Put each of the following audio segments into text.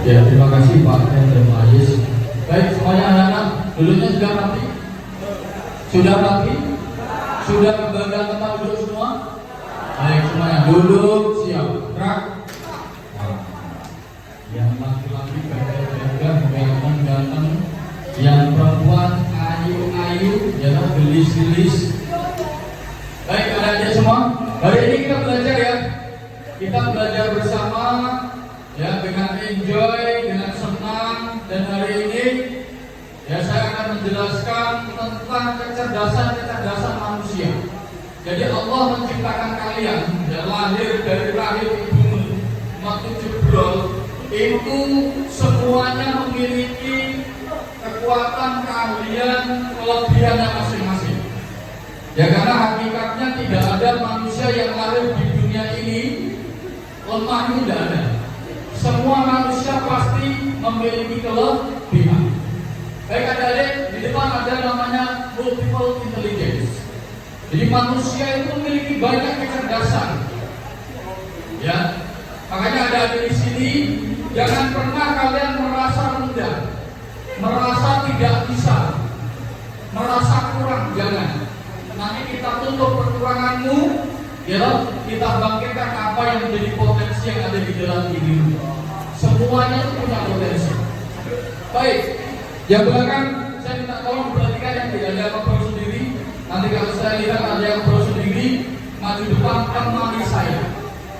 Ya, terima kasih Pak Hendra Majis. Baik, semuanya anak-anak, duduknya sudah rapi? Sudah rapi? Sudah kebagian tempat duduk semua? Baik, semuanya duduk, siap, gerak. Yang laki-laki gagah-gagah, ganteng-ganteng, yang perempuan ayu-ayu, jangan gelis-gelis. Baik, anak-anak semua, hari ini kita belajar ya. Kita belajar bersama ya, dengan enjoy, dengan senang. Dan hari ini ya saya akan menjelaskan tentang kecerdasan manusia. Jadi Allah menciptakan kalian ya, lahir dari rahim ibumu waktu Jibril itu semuanya memiliki kekuatan, keahlian, kelebihannya masing-masing. Ya, karena hakikatnya tidak ada manusia yang lahir di dunia ini lemah, itu tidak ada. Semua manusia pasti memiliki kelebihan. Baik adik-adik, di depan ada namanya multiple intelligence. Jadi manusia itu memiliki banyak kecerdasan. Ya, makanya ada di sini, jangan pernah kalian merasa rendah, merasa tidak bisa, merasa kurang, jangan. Nanti kita tutup kekuranganmu, ya, kita bangkitkan apa yang menjadi potensi yang ada di dalam dirimu. Semuanya itu punya potensi. Baik, yang belakang saya minta tolong perhatikan yang tidak ada yang perlu sendiri. Nanti kalau saya lihat ada yang perlu sendiri, maju depan temani saya.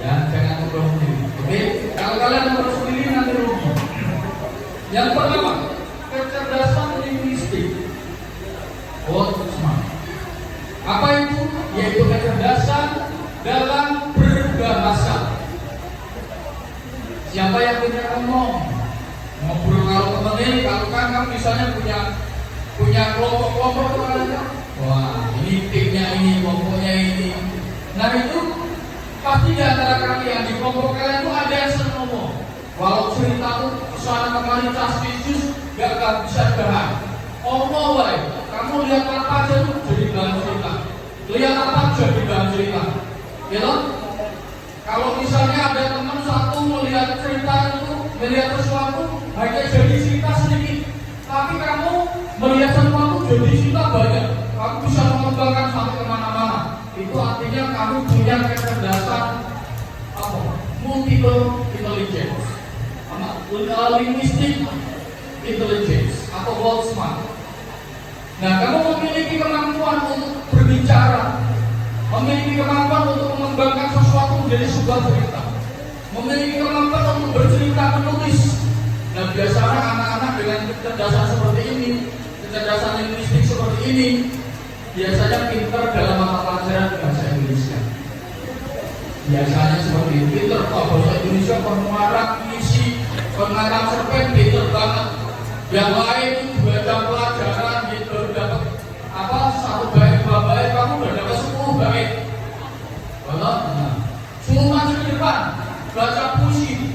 Ya, jangan ngobrol sendiri. Oke, kalau kalian yang perlu sendiri nanti rugi. Yang pertama, kecerdasan linguistik. Smart. Apa itu? Yaitu kecerdasan dalam berbahasa. Siapa yang punya ngomong? Ngobrol kalau temenin, kalau kan kamu misalnya punya kelompok kalian. Wah, ini timnya ini, kelompoknya ini. Nah itu pasti di antara kalian di kelompok kalian itu ada yang senang ngomong. Walau cerita tuh kesana kemari castisus gak bisa dibahas. Omong wae, kamu lihat apa aja tuh jadi bahan cerita. Lihat apa jadi bahan cerita. Gitu? Kalau misalnya ada teman satu melihat cerita itu, melihat sesuatu hanya jadi cerita sedikit, tapi kamu melihat sesuatu jadi cerita banyak, kamu bisa mengembangkan sampai kemana-mana. Itu artinya kamu punya kecerdasan apa? Multiple intelligence, linguistic intelligence atau world smart. Nah, kamu memiliki kemampuan untuk berbicara, memiliki kemampuan untuk mengembangkan sesuatu menjadi sebuah cerita, memiliki kemampuan untuk bercerita, menulis. Nah, biasanya anak-anak dengan kecerdasan seperti ini, kecerdasan linguistik seperti ini, biasanya pintar dalam mata pelajaran bahasa Indonesia. Biasanya seperti itu, pintar bahasa Indonesia, pengarang puisi, pengarang cerpen, pintar banget. Yang lain itu baca pelajaran gitu, dapat apa, 1 bait, 2 bait, kamu udah dapat 10 bait. Betul? Nah, suruh maju ke depan, baca puisi,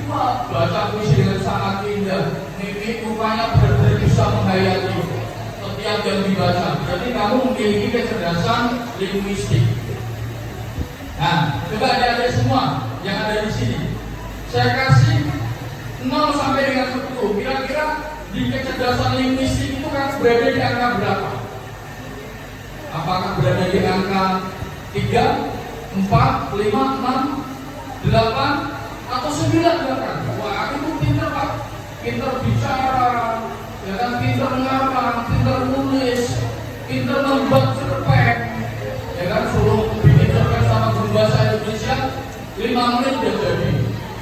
baca puisi dengan sangat indah. Ini rupanya benar-benar bisa menghayati setiap yang dibaca. Jadi kamu memiliki kecerdasan linguistik. Nah, coba adik-adik semua yang ada di sini, saya kasih 0 sampai dengan 10. Kira-kira di kecerdasan linguistik itu kan berada di angka berapa? Apakah berada di angka 3, 4, 5, 6, 8, atau 9 bahkan? Wah, aku tuh pintar Pak, pintar bicara, ya kan, pintar ngarang, pintar nulis, pintar membuat cerpen, ya kan, suruh bikin cerpen sama guru bahasa Indonesia 5 menit udah jadi.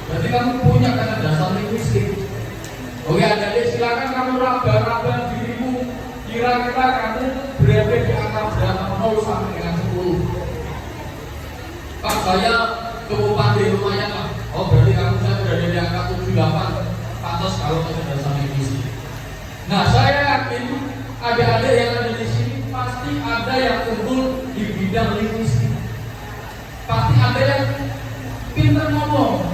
Berarti kamu punya kecerdasan linguistik. Oke, adik-adik silakan kamu raba-raba dirimu, kira-kira kamu berada di angka berapa, 0 sampai dengan 10. Pak, saya cukup pandai lumayan Pak. Oh, berarti kamu saya berada di angka 7-8. Pantas kalau kecerdasan linguistik. Nah, saya yakin adik-adik yang ada di sini pasti ada yang unggul di bidang linguistik. Pasti ada yang pintar ngomong.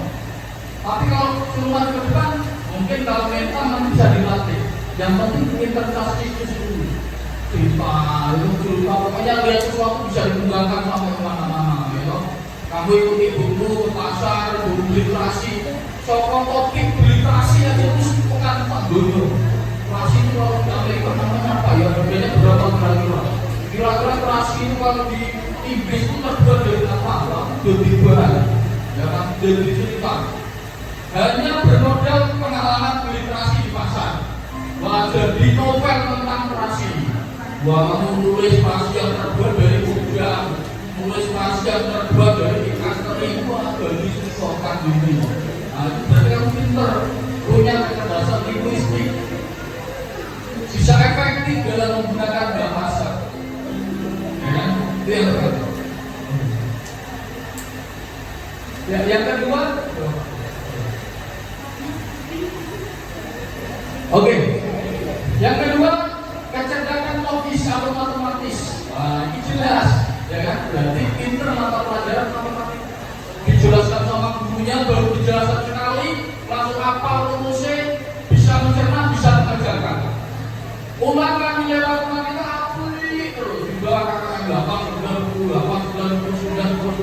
Tapi kalau cuma ke depan, mungkin kalau mental nanti bisa dilatih. Yang penting pintar castikus dulu. Cerita, pokoknya lihat sesuatu bisa dikembangkan sampai kemana-mana. Ya. Kamu ikuti buku ke pasar, buku literasi, soal topik literasi aja itu dunia. Terasi itu kalau di Amerika namanya apa ya? Harganya berapa kira-kira? Kira-kira terasi itu kalau di Inggris itu terbuat dari apa? Dari bahan, ya kan? Dari cerita. Hanya bermodal pengalaman beli terasi di pasar. Wah, jadi novel tentang terasi. Wah, kamu nulis terasi yang terbuat dari udang, nulis terasi yang terbuat dari ikan teri, wah, dari sesokan ini. Nah, itu berarti kamu pinter, punya kecerdasan linguistik, bisa efektif dalam menggunakan bahasa. Ya, itu yang pertama. Ya, yang kedua, oke. Yang kedua, kecerdasan logis atau matematis. Wah, ini jelas, ya kan? Berarti pinter mata pelajaran matematika. Dijelaskan sama gurunya, baru dijelaskan sekali, langsung hafal rumusnya, bisa mencerna, bisa mengerjakan. Ulangan nilai matematika apli terus di bawah KKM 8, 9, 10, 8, 9,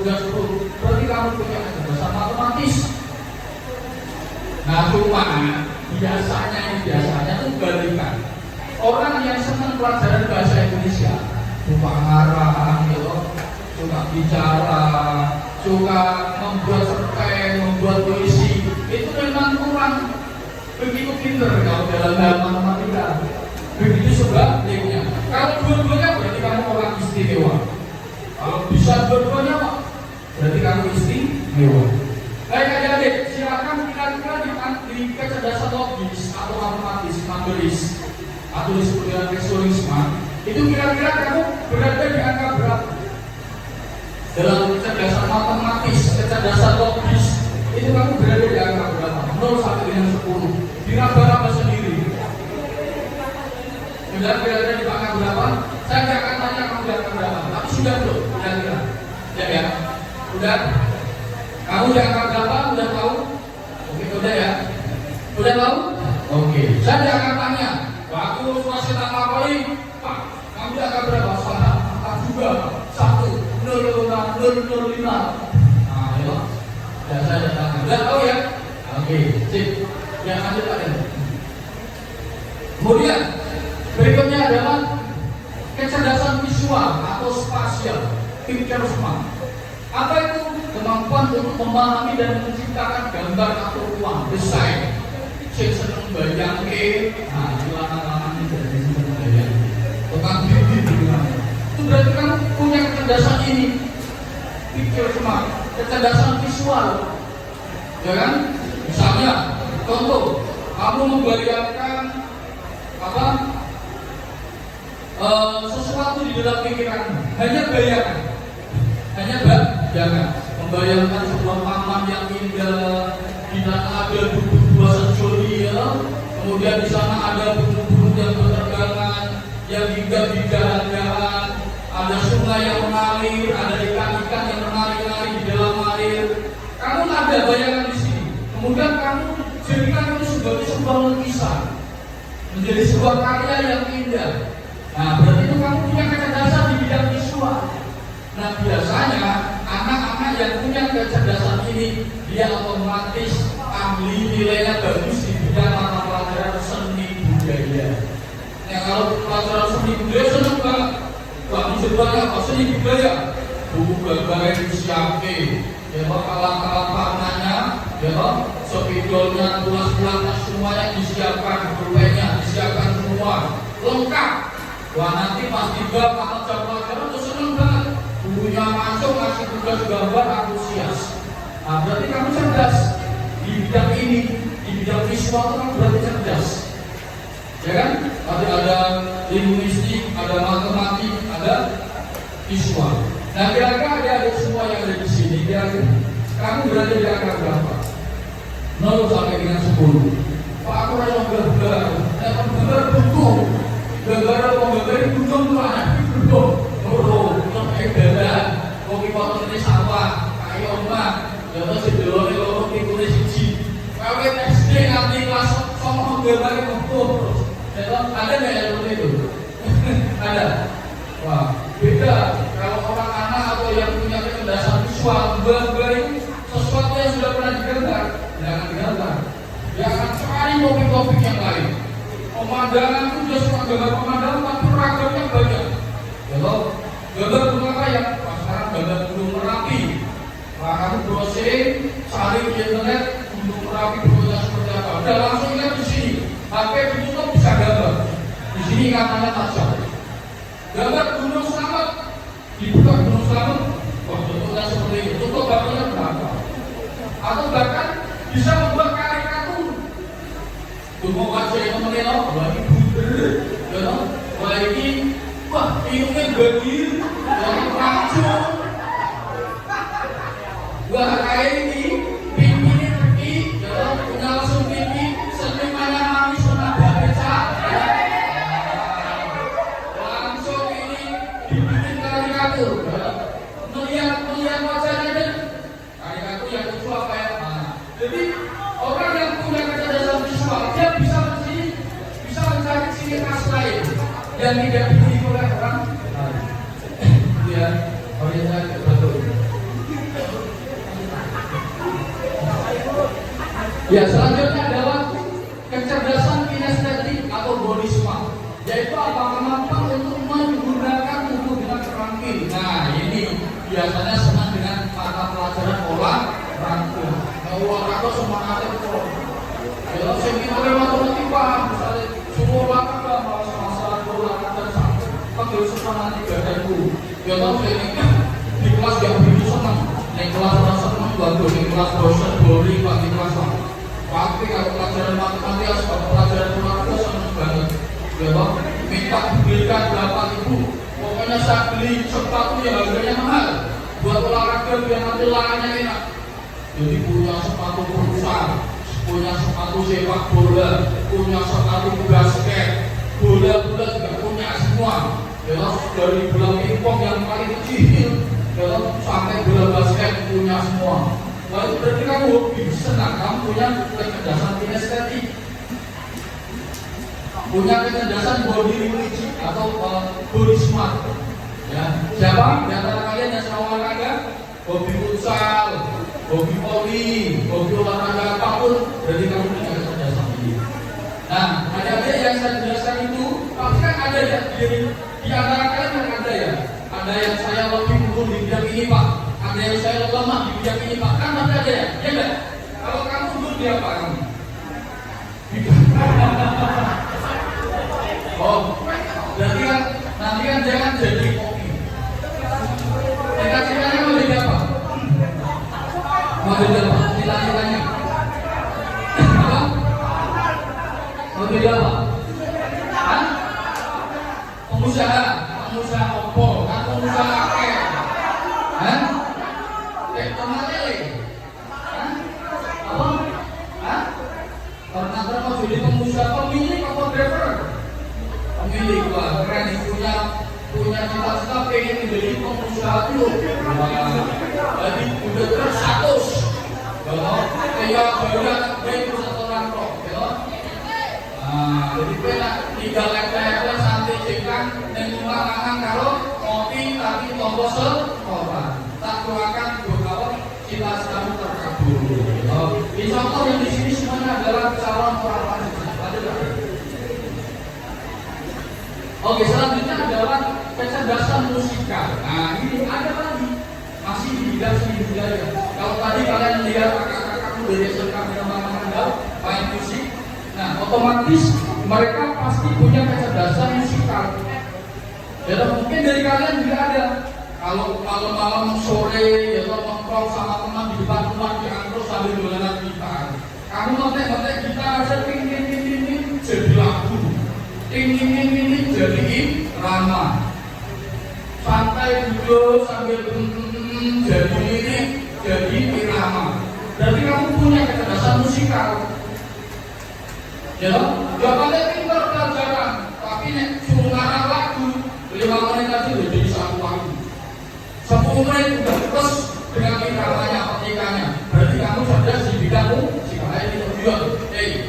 10, 10. Berarti kamu punya kecerdasan matematis. Nah, cuma biasanya itu balikan. Orang yang senang pelajaran bahasa Indonesia, suka ngarang, gitu, suka bicara, suka membuat cerpen, membuat puisi, itu memang kurang begitu pinter kalau dalam hal matematika. Begitu sebaliknya. Kalau dua-duanya berarti kamu orang istimewa. Kalau bisa dua-duanya, berarti kamu istimewa. Baik adik-adik, silakan kira-kira di kecerdasan logis atau matematis, numeris, atau disebut dengan tekstualisme, itu kira-kira kamu berada di angka berapa? Dalam kecerdasan matematis, kecerdasan logis, itu kamu berada di angka berapa? 0 sampai dengan 10. Diraba-raba sendiri. Sudah berada di angka berapa? Saya tidak akan tanya kamu di angka berapa, tapi sudah belum? Kira-kira. Ya? Sudah? Kamu di angka berapa? Udah tahu? Oke, udah ya? Udah tahu? Oke. Saya tidak akan tanya. Waktu masih tak kali, Pak, kamu di angka berapa? Salah. Angka juga. 1,005. Nah, ya. Dan saya datang. Udah tahu ya? Oke, sip. Yang lanjut ada. Kemudian berikutnya adalah kecerdasan visual atau spasial, picture smart. Apa itu? Kemampuan untuk memahami dan menciptakan gambar atau ruang desain. Saya senang bayangke, nah hilang-hilangan ini dari senang bayangke. Tukang bibit itu berarti kamu punya kecerdasan ini, picture smart, kecerdasan visual, ya kan? Misalnya, contoh, kamu membayangkan apa? Sesuatu di dalam pikiranmu, hanya bayangan, jangan membayangkan sebuah taman yang indah, di sana ada buah sensoria, kemudian di sana ada burung-burung yang berterbangan, yang hinggap di dahan-dahan, ada sungai yang mengalir, ada ikan-ikan yang menari-nari di dalam air. Kamu ada bayangan di sini, kemudian kamu jadikan itu sebagai sebuah lukisan, menjadi sebuah karya yang indah. Nah, berarti itu kamu punya kecerdasan di bidang visual. Nah, biasanya anak-anak yang punya kecerdasan ini, dia otomatis ahli, nilainya bagus di bidang mata pelajaran seni budaya. Nah, kalau pelajaran seni budaya senang banget. Wah, misalnya apa? Seni budaya, buku gambar yang disiapkan, ya alat-alat warnanya, ya spidolnya, tulas-tulasnya semuanya disiapkan, pulpennya disiapkan semua, lengkap. Wah, nanti pas tiba mata jam pelajaran tuh senang banget. Gurunya masuk ngasih tugas gambar, antusias. Nah, berarti kamu cerdas di bidang ini, di bidang visual kamu berarti cerdas, ya kan? Ada linguistik, ada matematik, ada visual. Nah, kira-kira ada semua yang ada di sini. Kira-kira kamu berada di angka berapa? 0 sampai dengan 10. Pak, aku rasa gambar, gambar butuh. Gambar itu butuh tuh anak butuh. Kopi potong ini sawah, kayu ombak, jatuh sedulur ini lorong tikune siji. Kalau SD nanti kelas sama gambar itu terus. Ada nggak yang seperti itu? Ada. Wah, beda. Kalau orang anak atau yang punya kecerdasan visual, gambar itu sesuatu yang sudah pernah digambar, jangan digambar. Dia akan sekali cari topik-topik yang lain. Pemandangan itu dia suka gambar pemandangan, tapi ragamnya banyak. Kalau gambar bunga kayak sekarang gambar gunung Merapi, nah kamu browsing, cari di internet gunung Merapi bentuknya seperti apa. Udah langsung lihat di sini. HP ditutup bisa gambar. Di sini katanya tajam. Gambar gunung Slamet, dibuka gunung Slamet, bentuknya seperti ini. Tutup gambarnya berapa? Atau bahkan bisa membuat karikatur. Tunggu wajah yang mengenal, wah ini buder, wah ini, wah hidungnya begil, wah ini racun, wah kayak ini, pipinya pergi, punya langsung pipi, senyumannya manis, senada beca, langsung ini dibikin karikatur, melihat wajahnya dan karikatur yang lucu apa ya? Jadi orang yang punya kecerdasan visual dia bisa mencari ciri khas lain yang tidak dimiliki oleh orang lain. Ya, orientasi betul. Ya, selanjutnya adalah kecerdasan kinestetik atau body smart, yaitu apa kemampuan untuk menggunakan tubuh dengan terampil. Nah, ini biasanya senang dengan mata pelajaran olahraga. Olahraga semangatnya kok. Kalau saya kita matematik paham, misalnya semua olahraga masalah olahraga sampai panggil semangat badanku. Ya tahu saya ini di kelas yang begitu senang, di kelas rasa senang bagus, di kelas bosan boring, di kelas apa. Tapi kalau pelajaran matematika, kalau pelajaran olahraga senang banget. Ya tahu minta dibelikan berapa ribu. Pokoknya saya beli sepatu yang harganya mahal buat olahraga biar nanti lengannya enak. Jadi punya sepatu futsal, punya sepatu sepak bola, punya sepatu basket, bola-bola juga punya semua. Ya, dari bola pingpong yang paling kecil, ya, sampai bola basket punya semua. Lalu berarti kamu hobi senang, kamu punya kecerdasan kinestetik, punya kecerdasan body religion atau body smart. Ya, siapa di antara kalian yang senang olahraga, hobi futsal, hobi voli, hobi olahraga apapun, berarti kamu punya kecerdasan ini. Nah, ada yang saya jelaskan itu, pasti kan ada ya di antara kalian yang ada ya. Ada yang saya lebih unggul di bidang ini Pak, ada yang saya lemah di bidang ini Pak, kan ada ya, ya enggak? Kalau kamu unggul di apa kamu? Oh, berarti kan nanti kan jangan jadi kopi. Cita-citanya mau jadi apa? Mau jadi apa? Cita-citanya apa? Mau jadi apa? Hah? Pengusaha opo? Kan pengusaha akeh. Hah? Temanele. Hah? Apa? Hah? Karena mau jadi pengusaha, pemilik apa driver? Pemilik, wah keren, punya cita-cita pengen menjadi pengusaha dulu. Jadi udah terus 100. Kalau kayak banyak dari satu orang kok, ya. Jadi kita tinggal level santai cekan dan melakukan kalau kopi tapi tombol sekolah. Tak keluarkan beberapa cita-cita terkabul. Di contoh yang di sini semuanya adalah calon orang wanita. Oke, selanjutnya adalah kecerdasan musikal. Nah, ini ada lagi masih di bidang seni budaya. Kalau tadi kalian lihat kakak-kakakku dari SMK Bina main musik, nah otomatis mereka pasti punya kecerdasan musikal. Ya, mungkin dari kalian juga ada. Kalau malam sore ya nongkrong sama teman di depan rumah di angkot sambil dolanan gitar, kamu nonton gitar ada ting jadi lagu. Ini jadi irama. Santai duduk sambil jadi lirik, jadi irama. Berarti kamu punya kecerdasan musikal. Ya, jawabannya pintar pelajaran, tapi nek suruh ngarang lagu 5 menit tadi udah jadi 1 lagu. 10 menit udah terus dengan iramanya, petikanya. Berarti kamu cerdas di bidang musikal. Ini tujuan.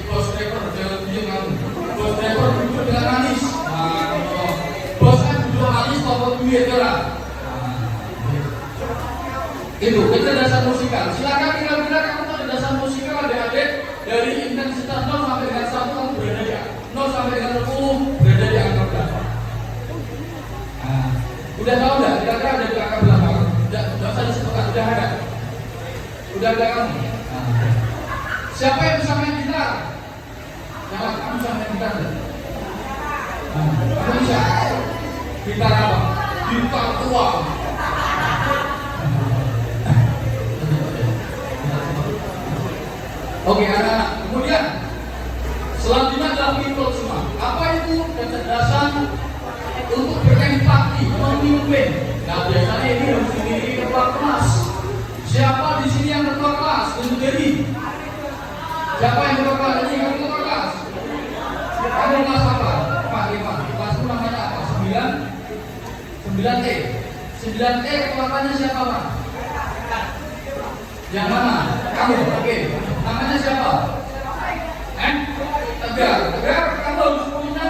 Bos driver jangan bikin kamu. Bos driver duduk dengan manis. Bos kan duduk manis toko duit lah. Itu kecerdasan musikal. Silakan kira-kira kamu kecerdasan musikal adik-adik dari dengan sekitar 0 sampai dengan 1 kamu berada di 0 sampai dengan 10 berada di angka berapa? Nah, udah tahu nggak? Kira-kira ada di angka berapa? Udah usah disebutkan, udah ada. Udah ada kamu. Nah, siapa yang bisa main gitar? Jangan, kamu bisa main gitar deh. Nah, kamu bisa. Gitar apa? Gitar tua. Oke, anak-anak. Kemudian selanjutnya adalah people semua. Apa itu? Kecerdasan untuk berempati, memimpin. Nah, biasanya ini harus dimiliki ketua kelas. Siapa di sini yang ketua kelas? Tentu jadi. Siapa yang ketua kelas? Ini yang ketua kelas. Kamu kelas apa? Pak, kelasmu namanya apa? 9E. 9E kekuatannya siapa, Pak? Yang mana? Kamu, oke. Namanya siapa? Tegar. Kamu harus punya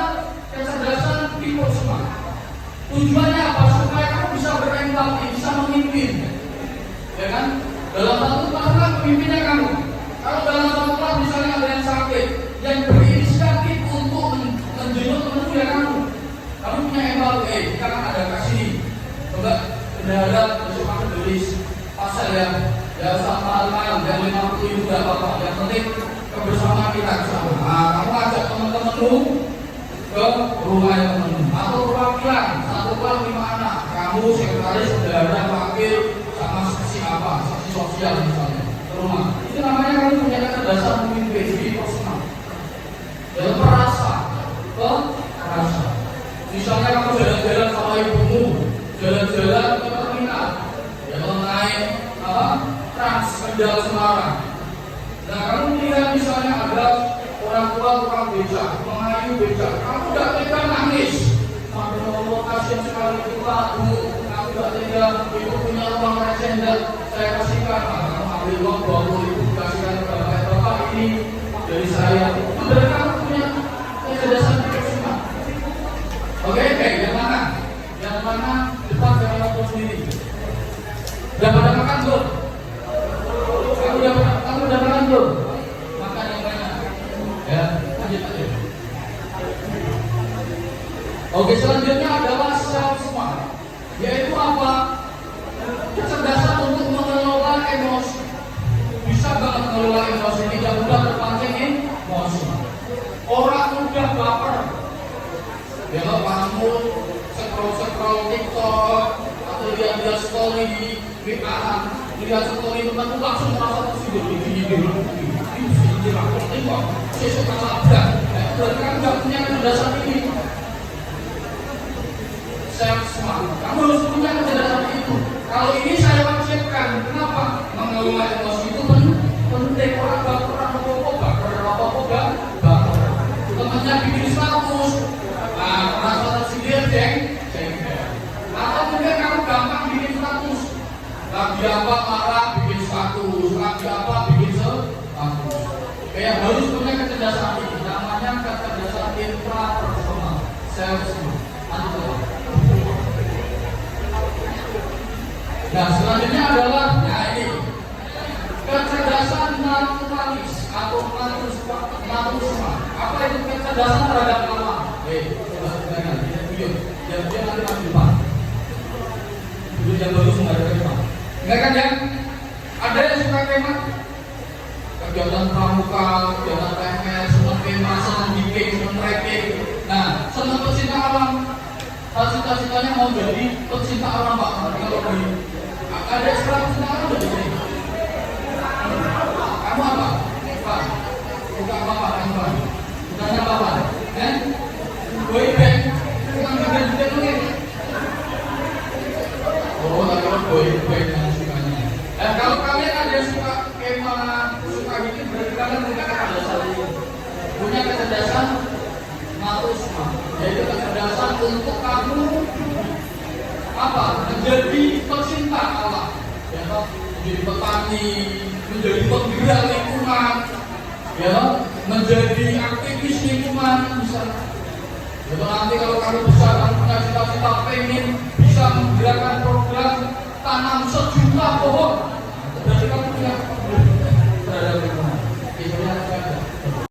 kecerdasan people semua. Tujuannya apa? Supaya kamu bisa berempati, bisa memimpin. Ya kan? Dalam satu kelas kan pemimpinnya kamu. Kalau dalam satu kelas misalnya ada yang sakit, yang berinisiatif untuk menjenguk temanmu ya kamu. Kamu punya empati. Kita kan ada kasih. Coba bendahara besok kamu tulis pasal ya sama hal yang 50 juga apa-apa. Yang penting kebersamaan kita bersama. Nah, kamu ajak teman-temanmu ke rumah temanmu atau perwakilan satu kelas 5 anak. Kamu sekretaris, bendahara, wakil, sama seksi apa, seksi sosial misalnya ke rumah. Itu namanya kamu punya kecerdasan memimpin di personal. Dalam perasa. Misalnya kamu jalan-jalan sama ibumu, jalan-jalan ke terminal, ya naik apa? Trans Kendal Semarang. Nah, kamu melihat misalnya ada orang tua tukang becak, mengayu becak, kamu tidak tega nangis. Sampai Allah kasihan sekali itu Pak, Bu, kamu tidak tega, ibu punya uang receh, saya kasihkan. Nah, kamu ambil uang 20.000 kasihkan kepada bapak ini dari saya. Itu dari kamu punya kecerdasan semua. Oke, yang mana? Yang mana depan dengan waktu sendiri? Udah pada makan belum? Kamu udah makan belum? Makan yang banyak. Ya, lanjut aja. Oke, selanjutnya adalah self smart, yaitu apa? Kecerdasan untuk mengelola emosi. Bisa banget mengelola emosi, tidak mudah terpancing emosi. Orang mudah baper. Ya, kamu scroll TikTok atau lihat story di WA, lihat story temanmu langsung merasa tersindir. Ini aku tengok, sesuk kalabrak. Berarti kamu nggak punya kecerdasan ini. Self smart. Kamu harus punya kecerdasan itu. Kalau ini saya wajibkan. Kenapa? Mengelola emosi itu penting. Orang baper, baper. Temannya bikin status. Nah, merasa tersindir, atau mungkin kamu gampang bikin status. Lagi apa marah bikin status, lagi apa bikin status. Kayak harus punya kecerdasan ini. Namanya kecerdasan intrapersonal, self smart. Nah, selanjutnya adalah ini kecerdasan naturalis atau naturisme. Apa itu kecerdasan terhadap alam? Coba dengarkan, dia nanti masuk depan. Dulu yang bagus nggak ada kemah. Enggak kan ya? Ada yang suka kemah? Kegiatan pramuka, kegiatan PMS, senang kemah, senang biking, senang trekking. Nah, senang pecinta alam. Cita-citanya mau jadi pecinta alam Pak. Kalau di ada sekolah pecinta alam di sini. Kamu apa? Pak. Bukan apa kamu? Bukannya apa? Boyband. Bukan boyband juga nih. Oh, kalau boyband yang sukanya. Kalau kalian ada yang suka kemah, suka gitu, berarti kalian punya kecerdasan ini. Punya kecerdasan naturisme, yaitu kecerdasan untuk kamu apa? Menjadi pecinta alam, ya, menjadi petani, menjadi penggerak lingkungan, ya, menjadi aktivis lingkungan misalnya. Jadi nanti kalau kamu besar, kamu punya cita-cita pengen bisa menggerakkan program tanam 1 juta pohon.